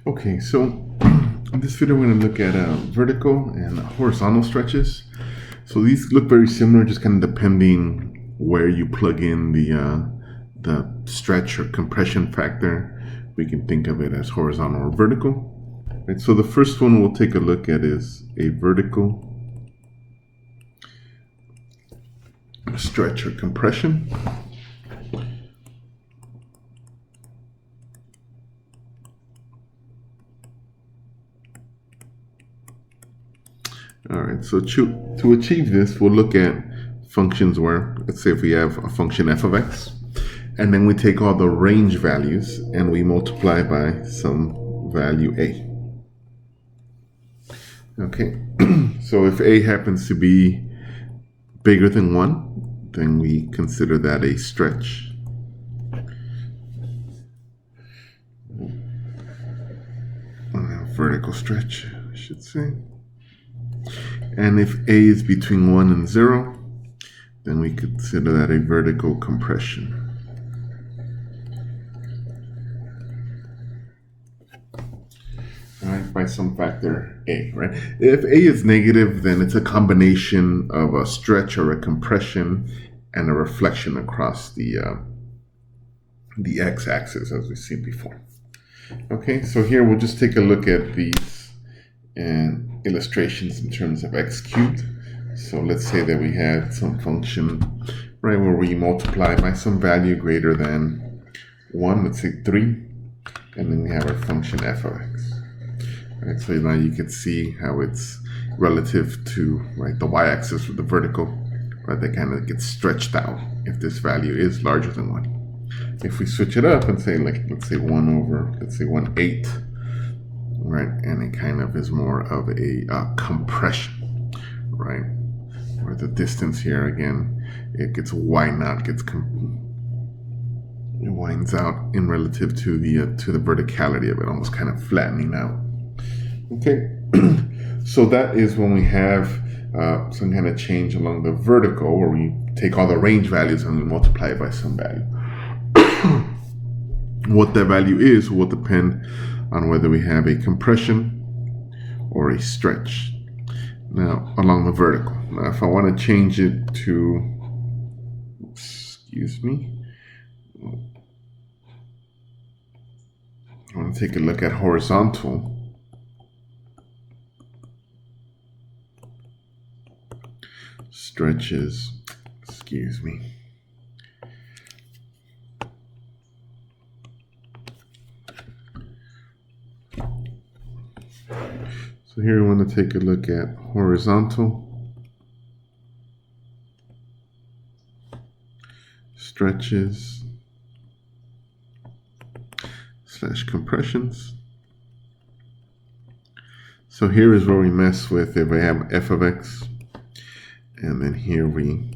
Okay, so in this video we're going to look at vertical and horizontal stretches. So these look very similar, just kind of depending where you plug in the stretch or compression factor. We can think of it as horizontal or vertical. Right, so the first one we'll take a look at is a vertical stretch or compression. All right, so to achieve this, we'll look at functions where, let's say if we have a function f of x, and then we take all the range values and we multiply by some value a. Okay, so if a happens to be bigger than 1, then we consider that a stretch. Vertical stretch, I should say. And if a is between 1 and 0, then we consider that a vertical compression. All right, by some factor a, right? If a is negative, then it's a combination of a stretch or a compression and a reflection across the x-axis, as we've seen before. Okay, so here we'll just take a look at these illustrations in terms of x cubed. So let's say that we had some function, right, where we multiply by some value greater than 1, let's say 3, and then we have our function f of x. Right, so now you can see how it's relative to, right, the y-axis with the vertical, right, that kind of gets stretched out if this value is larger than 1. If we switch it up and say, like, let's say 1/8, right, and it kind of is more of a compression, right, where the distance here again, it gets it winds out in relative to the verticality of it, almost kind of flattening out. Okay, so that is when we have some kind of change along the vertical, where we take all the range values and we multiply it by some value. What that value is will depend on whether we have a compression or a stretch. Now, along the vertical. Now, if I want to change it to, I want to take a look at horizontal. Stretches, So here we want to take a look at horizontal stretches / compressions. So here is where we mess with if I have f of x, and then here we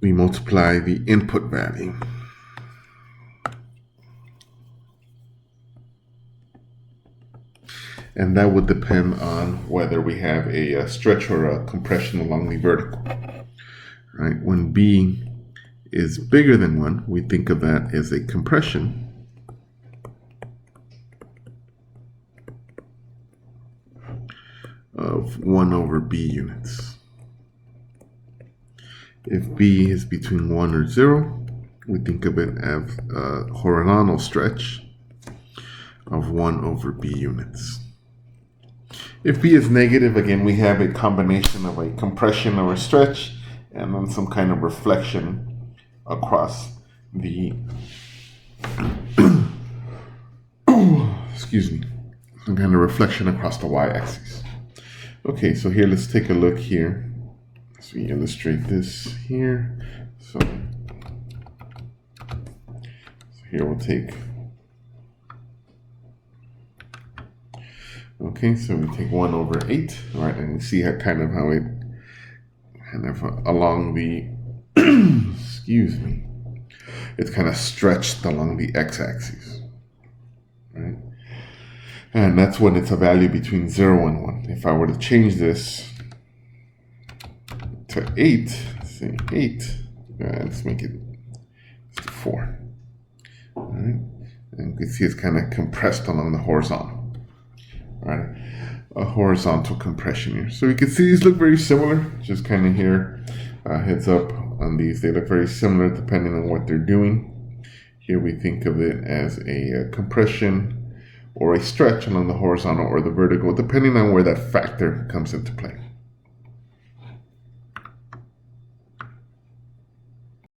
multiply the input value. And that would depend on whether we have a stretch or a compression along the vertical. Right? When b is bigger than 1, we think of that as a compression. Of 1/b units. If b is between 1 or 0, we think of it as a horizontal stretch of 1/b units. If b is negative, again, we have a combination of a compression or a stretch and then some kind of reflection across the some kind of reflection across the y-axis. Okay, so here let's take a look here. So we illustrate this here. So here we'll take. Okay, so we take 1/8, right, and we see how it kind of along the it's kind of stretched along the x-axis, right? And that's when it's a value between 0 and 1. If I were to change this to 8, say 8, let's make it 4. You can see it's kind of compressed along the horizontal. All right, a horizontal compression here. So you can see these look very similar. Just kind of here, heads up on these. They look very similar depending on what they're doing. Here we think of it as a compression or a stretch along the horizontal or the vertical, depending on where that factor comes into play.